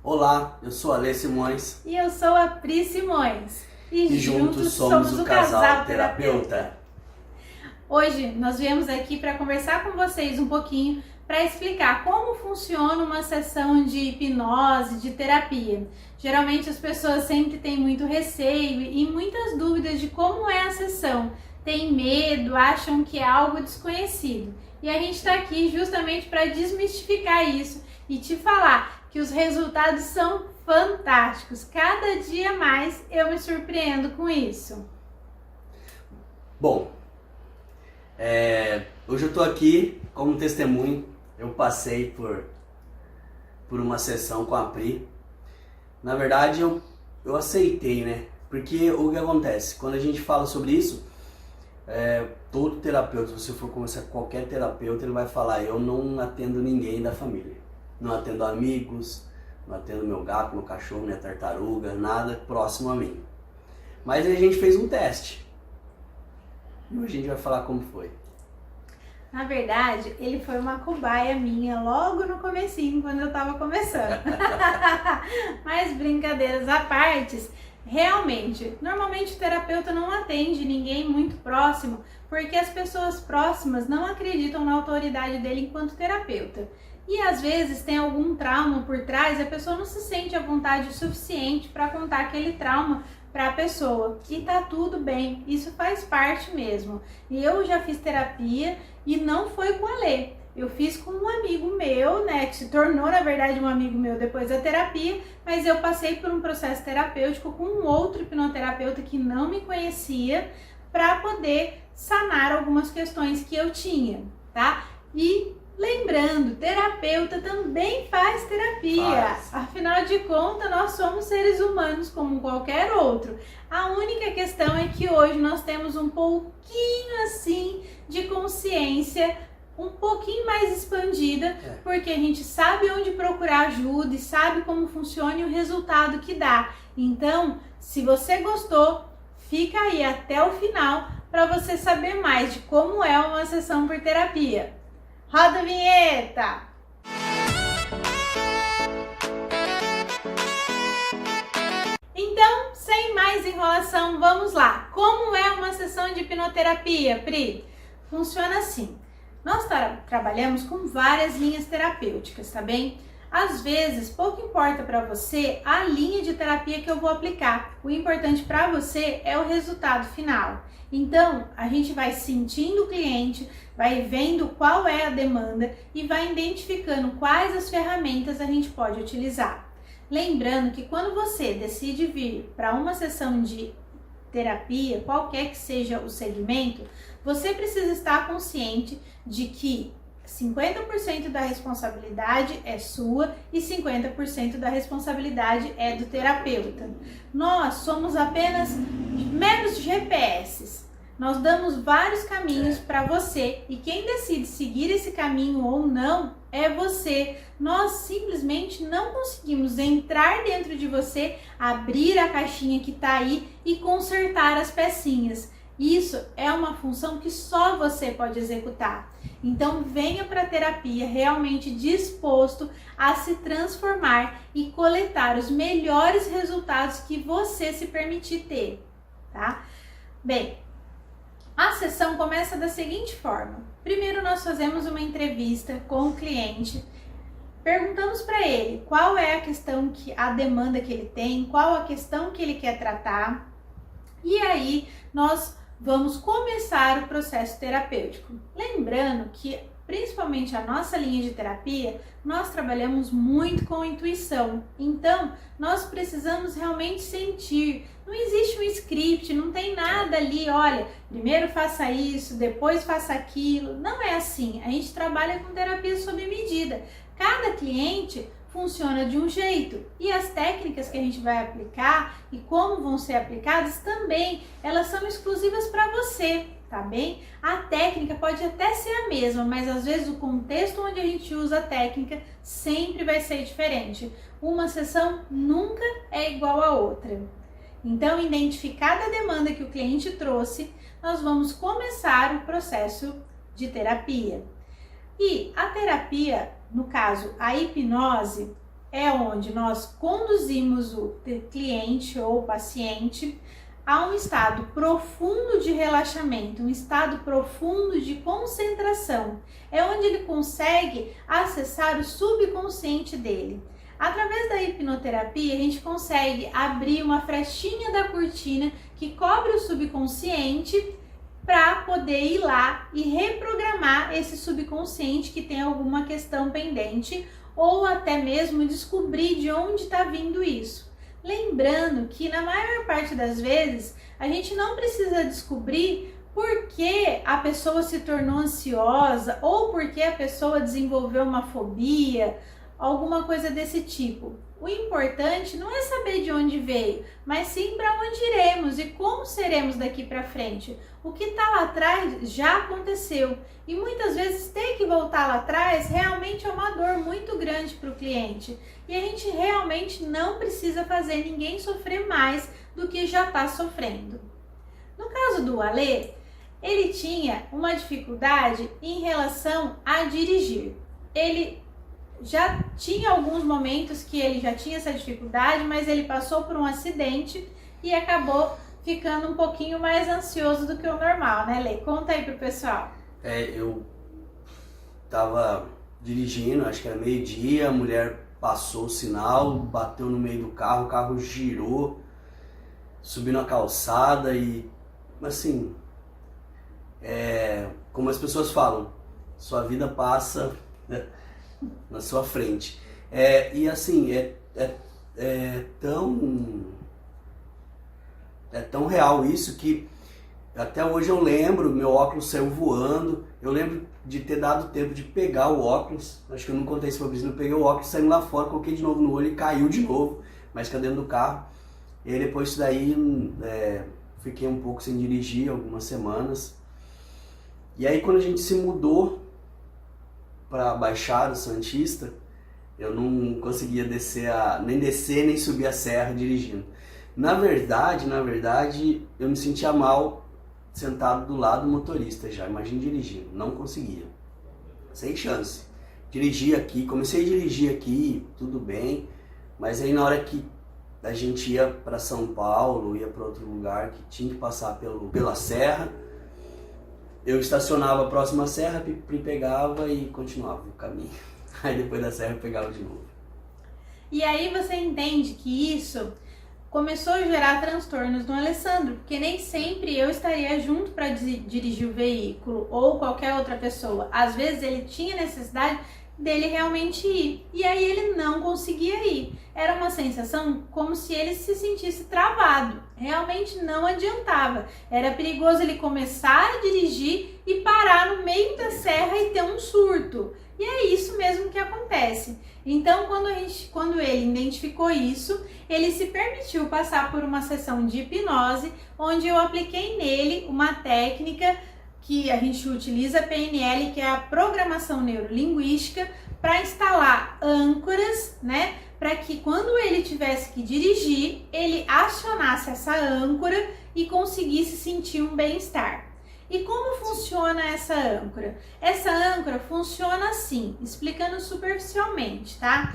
Olá, eu sou Alê Simões. E eu sou a Pri Simões. E juntos somos o Casal Terapeuta. Hoje nós viemos aqui para conversar com vocês um pouquinho, para explicar como funciona uma sessão de hipnose, de terapia. Geralmente as pessoas sempre têm muito receio e muitas dúvidas de como é a sessão. Têm medo, acham que é algo desconhecido. E a gente está aqui justamente para desmistificar isso e te falar que os resultados são fantásticos. Cada dia mais eu me surpreendo com isso. Bom, hoje eu estou aqui como testemunho. Eu passei por uma sessão com a Pri. Na verdade, eu aceitei, né? Porque o que acontece? Quando a gente fala sobre isso, todo terapeuta, se você for conversar com qualquer terapeuta, ele vai falar: eu não atendo ninguém da família. Não atendo amigos, não atendo meu gato, meu cachorro, minha tartaruga, nada próximo a mim. Mas a gente fez um teste. E hoje a gente vai falar como foi. Na verdade, ele foi uma cobaia minha logo no comecinho, quando eu tava começando. Mas brincadeiras à parte, realmente, normalmente o terapeuta não atende ninguém muito próximo, porque as pessoas próximas não acreditam na autoridade dele enquanto terapeuta. E às vezes tem algum trauma por trás e a pessoa não se sente à vontade o suficiente para contar aquele trauma para a pessoa. E tá tudo bem, isso faz parte mesmo. E eu já fiz terapia e não foi com a Lê. Eu fiz com um amigo meu, né, que se tornou na verdade um amigo meu depois da terapia, mas eu passei por um processo terapêutico com um outro hipnoterapeuta que não me conhecia para poder sanar algumas questões que eu tinha, tá? E lembrando, terapeuta também faz terapia. Afinal de contas, nós somos seres humanos como qualquer outro. A única questão é que hoje nós temos um pouquinho assim de consciência, um pouquinho mais expandida, porque a gente sabe onde procurar ajuda e sabe como funciona e o resultado que dá. Então, se você gostou, fica aí até o final para você saber mais de como é uma sessão por terapia. Roda a vinheta! Então, sem mais enrolação, vamos lá. Como é uma sessão de hipnoterapia, Pri? Funciona assim. Nós trabalhamos com várias linhas terapêuticas, tá bem? Às vezes, pouco importa para você a linha de terapia que eu vou aplicar. O importante para você é o resultado final. Então, a gente vai sentindo o cliente, vai vendo qual é a demanda e vai identificando quais as ferramentas a gente pode utilizar. Lembrando que quando você decide vir para uma sessão de terapia, qualquer que seja o segmento, você precisa estar consciente de que 50% da responsabilidade é sua e 50% da responsabilidade é do terapeuta. Nós somos apenas meros GPS. Nós damos vários caminhos para você e quem decide seguir esse caminho ou não é você. Nós simplesmente não conseguimos entrar dentro de você, abrir a caixinha que está aí e consertar as pecinhas. Isso é uma função que só você pode executar. Então venha para a terapia realmente disposto a se transformar e coletar os melhores resultados que você se permitir ter, tá? Bem, a sessão começa da seguinte forma. Primeiro nós fazemos uma entrevista com o cliente, perguntamos para ele qual é a demanda que ele tem, qual a questão que ele quer tratar, e aí nós vamos começar o processo terapêutico. Lembrando que, principalmente a nossa linha de terapia, nós trabalhamos muito com intuição. Então, nós precisamos realmente sentir. Não existe um script, não tem nada ali, olha, primeiro faça isso, depois faça aquilo. Não é assim. A gente trabalha com terapia sob medida. Cada cliente funciona de um jeito e as técnicas que a gente vai aplicar e como vão ser aplicadas também, elas são exclusivas para você, tá bem? A técnica pode até ser a mesma, mas às vezes o contexto onde a gente usa a técnica sempre vai ser diferente. Uma sessão nunca é igual a outra. Então, identificada a demanda que o cliente trouxe, nós vamos começar o processo de terapia. E a terapia, no caso, a hipnose, é onde nós conduzimos o cliente ou paciente a um estado profundo de relaxamento, um estado profundo de concentração. É onde ele consegue acessar o subconsciente dele. Através da hipnoterapia, a gente consegue abrir uma frestinha da cortina que cobre o subconsciente para poder ir lá e reprogramar esse subconsciente que tem alguma questão pendente ou até mesmo descobrir de onde está vindo isso. Lembrando que na maior parte das vezes a gente não precisa descobrir por que a pessoa se tornou ansiosa ou por que a pessoa desenvolveu uma fobia, alguma coisa desse tipo. O importante não é saber de onde veio, mas sim para onde iremos e como seremos daqui para frente. O que está lá atrás já aconteceu e muitas vezes ter que voltar lá atrás realmente é uma dor muito grande para o cliente. E a gente realmente não precisa fazer ninguém sofrer mais do que já está sofrendo. No caso do Alê, ele tinha uma dificuldade em relação a dirigir. Ele já tinha alguns momentos que ele já tinha essa dificuldade, mas ele passou por um acidente e acabou ficando um pouquinho mais ansioso do que o normal, né, Lê? Conta aí pro pessoal. Eu tava dirigindo, acho que era meio-dia, a mulher passou o sinal, bateu no meio do carro, o carro girou, subiu na calçada e, assim, como as pessoas falam, sua vida passa na sua frente. E assim, é tão real isso que até hoje eu lembro, meu óculos saiu voando, eu lembro de ter dado tempo de pegar o óculos, acho que eu não contei isso pra vocês, eu peguei o óculos, saí lá fora, coloquei de novo no olho e caiu de novo, mas caiu dentro do carro. E aí depois disso daí, fiquei um pouco sem dirigir, algumas semanas. E aí quando a gente se mudou para Baixada Santista, eu não conseguia nem descer nem subir a serra dirigindo. Na verdade, eu me sentia mal sentado do lado do motorista já, imagina dirigindo, não conseguia, sem chance. Dirigi aqui, comecei a dirigir aqui, tudo bem, mas aí na hora que a gente ia para São Paulo, ia para outro lugar que tinha que passar pela serra, eu estacionava próximo à serra, pegava e continuava o caminho. Aí depois da serra eu pegava de novo. E aí você entende que isso começou a gerar transtornos no Alessandro, porque nem sempre eu estaria junto para dirigir o veículo ou qualquer outra pessoa. Às vezes ele tinha necessidade dele realmente ir, e aí ele não conseguia ir. Era uma sensação como se ele se sentisse travado, realmente não adiantava. Era perigoso ele começar a dirigir e parar no meio da serra e ter um surto. E é isso mesmo que acontece. Então, quando ele identificou isso, ele se permitiu passar por uma sessão de hipnose, onde eu apliquei nele uma técnica que a gente utiliza, a PNL, que é a programação neurolinguística, para instalar âncoras, né? Para que quando ele tivesse que dirigir, ele acionasse essa âncora e conseguisse sentir um bem-estar. E como funciona essa âncora? Essa âncora funciona assim, explicando superficialmente, tá?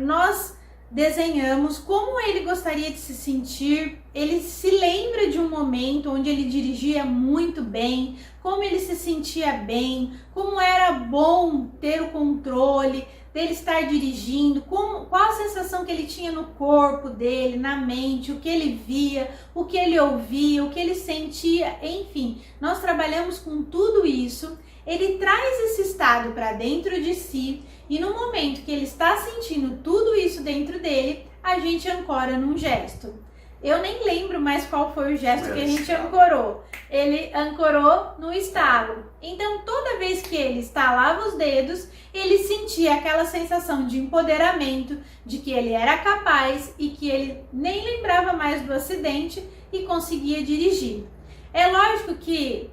Nós desenhamos como ele gostaria de se sentir, ele se lembra de um momento onde ele dirigia muito bem, como ele se sentia bem, como era bom ter o controle dele estar dirigindo, qual a sensação que ele tinha no corpo dele, na mente, o que ele via, o que ele ouvia, o que ele sentia, enfim, nós trabalhamos com tudo isso. Ele traz esse estado para dentro de si e no momento que ele está sentindo tudo isso dentro dele, a gente ancora num gesto. Eu nem lembro mais qual foi o gesto que a gente ancorou. Ele ancorou no estalo. Então, toda vez que ele estalava os dedos, ele sentia aquela sensação de empoderamento, de que ele era capaz e que ele nem lembrava mais do acidente e conseguia dirigir. É lógico que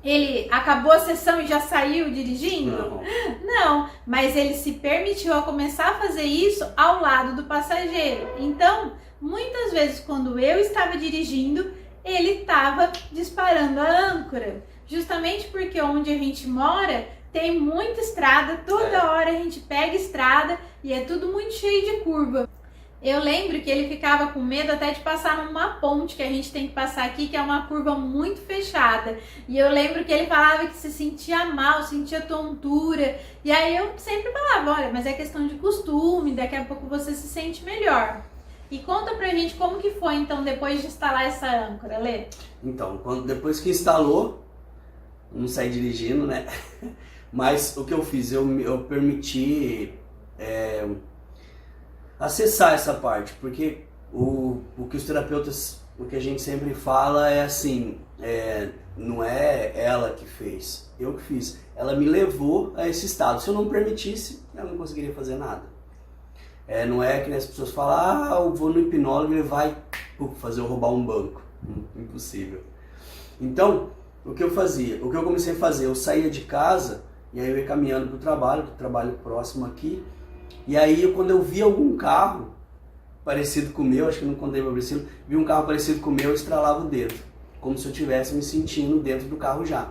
ele acabou a sessão e já saiu dirigindo? Não, mas ele se permitiu a começar a fazer isso ao lado do passageiro. Então, muitas vezes quando eu estava dirigindo, ele estava disparando a âncora. Justamente porque onde a gente mora tem muita estrada, toda hora a gente pega estrada e é tudo muito cheio de curva. Eu lembro que ele ficava com medo até de passar numa ponte que a gente tem que passar aqui, que é uma curva muito fechada. E eu lembro que ele falava que se sentia mal, sentia tontura. E aí eu sempre falava, olha, mas é questão de costume, daqui a pouco você se sente melhor. E conta pra gente como que foi, então, depois de instalar essa âncora, Lê? Então, depois que instalou, não saí dirigindo, né? Mas o que eu fiz? Eu permiti acessar essa parte, porque o que os terapeutas, o que a gente sempre fala é assim, não é ela que fez, eu que fiz. Ela me levou a esse estado. Se eu não permitisse, ela não conseguiria fazer nada. Não é que as pessoas falam, eu vou no hipnólogo e ele vai fazer eu roubar um banco. Impossível. Então, o que eu fazia? O que eu comecei a fazer? Eu saía de casa e aí eu ia caminhando para o trabalho próximo aqui. E aí, quando eu via algum carro parecido com o meu, acho que não contei para o Priscila, vi um carro parecido com o meu, eu estralava o dedo, como se eu estivesse me sentindo dentro do carro já.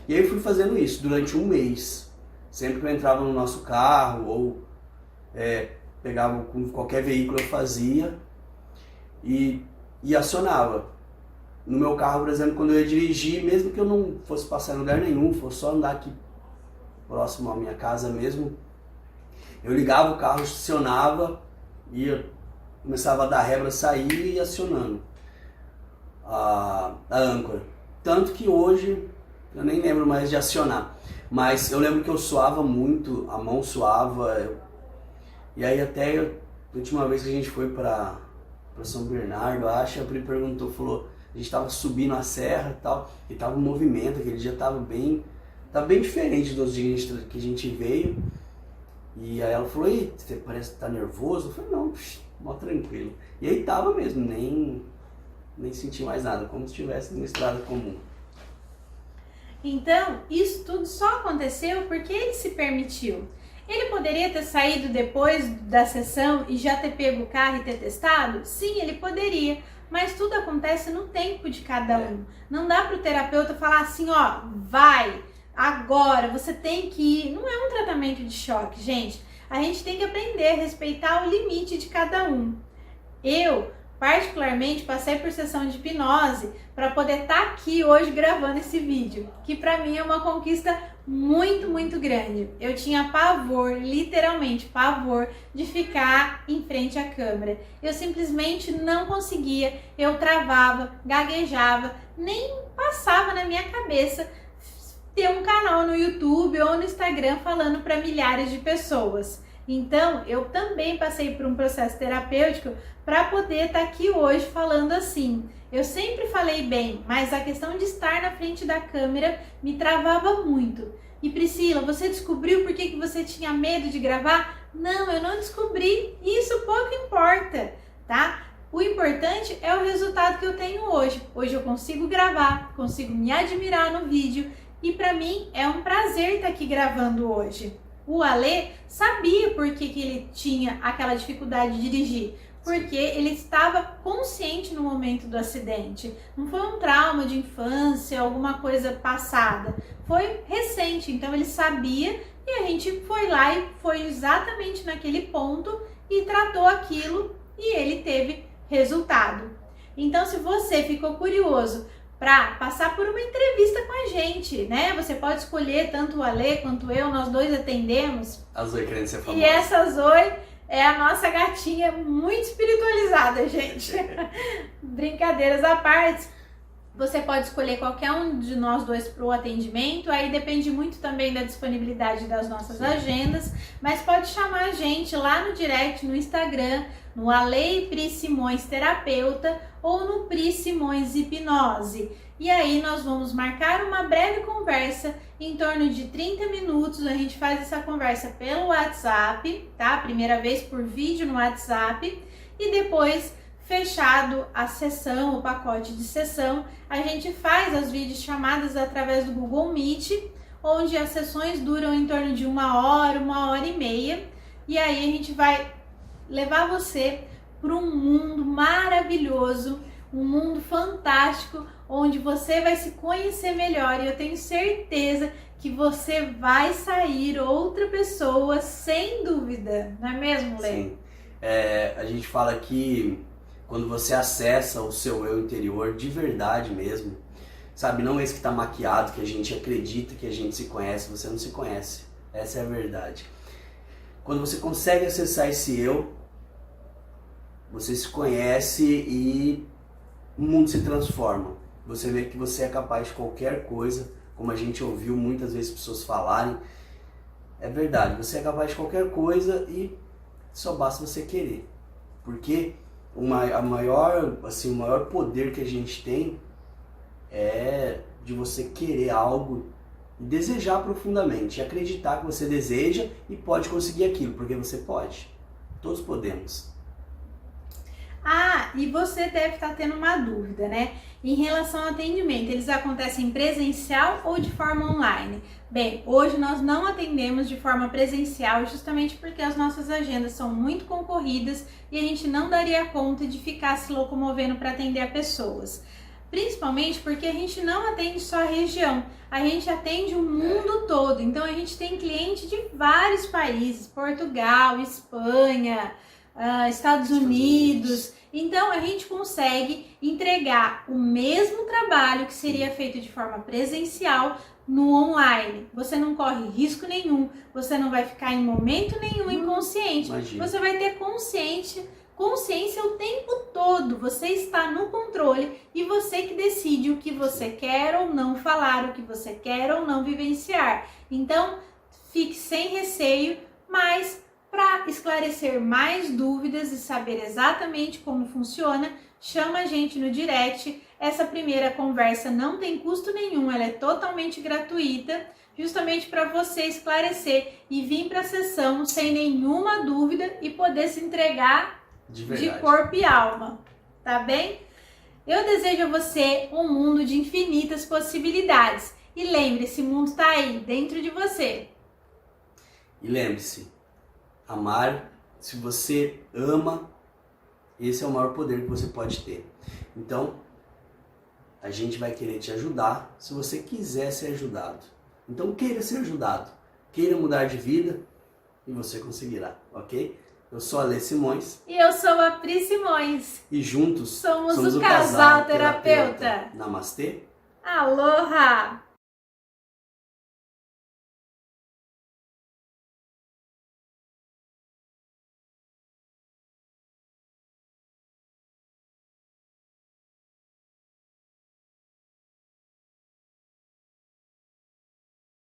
E aí eu fui fazendo isso durante um mês. Sempre que eu entrava no nosso carro ou pegava com qualquer veículo, eu fazia e acionava. No meu carro, por exemplo, quando eu ia dirigir, mesmo que eu não fosse passar em lugar nenhum, fosse só andar aqui próximo à minha casa mesmo, eu ligava o carro, estacionava, começava a dar ré para sair e ia acionando a âncora. Tanto que hoje eu nem lembro mais de acionar, mas eu lembro que eu suava muito, a mão suava. E aí até a última vez que a gente foi para São Bernardo, acho, a Pri perguntou, falou, a gente estava subindo a serra e tal, e tava um movimento, aquele dia tava bem diferente dos dias que a gente veio. E aí ela falou, e você parece que tá nervoso? Eu falei, não, mó tranquilo. E aí tava mesmo, nem senti mais nada, como se estivesse numa estrada comum. Então, isso tudo só aconteceu porque ele se permitiu. Ele poderia ter saído depois da sessão e já ter pego o carro e ter testado? Sim, ele poderia, mas tudo acontece no tempo de cada um. Não dá para o terapeuta falar assim, ó, vai, agora, você tem que ir. Não é um tratamento de choque, gente. A gente tem que aprender a respeitar o limite de cada um. Eu, particularmente, passei por sessão de hipnose para poder estar aqui hoje gravando esse vídeo, que para mim é uma conquista muito, muito grande. Eu tinha pavor, literalmente pavor, de ficar em frente à câmera. Eu simplesmente não conseguia, eu travava, gaguejava, nem passava na minha cabeça ter um canal no YouTube ou no Instagram falando para milhares de pessoas. Então, eu também passei por um processo terapêutico para poder estar aqui hoje falando assim. Eu sempre falei bem, mas a questão de estar na frente da câmera me travava muito. E Priscila, você descobriu por que você tinha medo de gravar? Não, eu não descobri. Isso pouco importa, tá? O importante é o resultado que eu tenho hoje. Hoje eu consigo gravar, consigo me admirar no vídeo e para mim é um prazer estar aqui gravando hoje. O Alê sabia por que ele tinha aquela dificuldade de dirigir, porque ele estava consciente no momento do acidente. Não foi um trauma de infância, alguma coisa passada, foi recente, então ele sabia e a gente foi lá e foi exatamente naquele ponto e tratou aquilo e ele teve resultado. Então, se você ficou curioso para passar por uma entrevista com a gente, né? Você pode escolher tanto o Alê quanto eu, nós dois atendemos. A Zoe querendo ser famosa. E essa Zoe é a nossa gatinha muito espiritualizada, gente. Brincadeiras à parte. Você pode escolher qualquer um de nós dois para o atendimento, aí depende muito também da disponibilidade das nossas agendas, mas pode chamar a gente lá no direct, no Instagram, no Ale Pri Simões Terapeuta ou no Pri Simões Hipnose. E aí nós vamos marcar uma breve conversa em torno de 30 minutos, a gente faz essa conversa pelo WhatsApp, tá? Primeira vez por vídeo no WhatsApp e depois fechado a sessão, o pacote de sessão, a gente faz as videochamadas através do Google Meet, onde as sessões duram em torno de 1 hora, 1 hora e meia, e aí a gente vai levar você para um mundo maravilhoso, um mundo fantástico, onde você vai se conhecer melhor, e eu tenho certeza que você vai sair outra pessoa sem dúvida, não é mesmo, Lê? Sim. A gente fala que quando você acessa o seu eu interior de verdade mesmo, sabe, não esse que está maquiado, que a gente acredita que a gente se conhece, você não se conhece. Essa é a verdade. Quando você consegue acessar esse eu, você se conhece e o mundo se transforma. Você vê que você é capaz de qualquer coisa, como a gente ouviu muitas vezes pessoas falarem. É verdade, você é capaz de qualquer coisa e só basta você querer. Porque o maior poder que a gente tem é de você querer algo e desejar profundamente, e acreditar que você deseja e pode conseguir aquilo, porque você pode. Todos podemos. Ah, e você deve estar tendo uma dúvida, né? Em relação ao atendimento, eles acontecem presencial ou de forma online? Bem, hoje nós não atendemos de forma presencial justamente porque as nossas agendas são muito concorridas e a gente não daria conta de ficar se locomovendo para atender a pessoas. Principalmente porque a gente não atende só a região, a gente atende o mundo todo. Então a gente tem cliente de vários países, Portugal, Espanha, Estados Unidos. Então a gente consegue entregar o mesmo trabalho que seria feito de forma presencial no online. Você não corre risco nenhum, você não vai ficar em momento nenhum inconsciente. Imagina. Você vai ter consciência o tempo todo. Você está no controle e você que decide o que você quer ou não falar, o que você quer ou não vivenciar. Então, fique sem receio, mas para esclarecer mais dúvidas e saber exatamente como funciona, chama a gente no direct. Essa primeira conversa não tem custo nenhum, ela é totalmente gratuita, justamente para você esclarecer e vir para a sessão sem nenhuma dúvida e poder se entregar de corpo e alma, tá bem? Eu desejo a você um mundo de infinitas possibilidades. E lembre, esse mundo está aí, dentro de você. E lembre-se, amar, se você ama, esse é o maior poder que você pode ter. Então, a gente vai querer te ajudar se você quiser ser ajudado. Então, queira ser ajudado, queira mudar de vida e você conseguirá, ok? Eu sou a Lê Simões. E eu sou a Pri Simões. E juntos somos o Casal Terapeuta. Namastê. Aloha!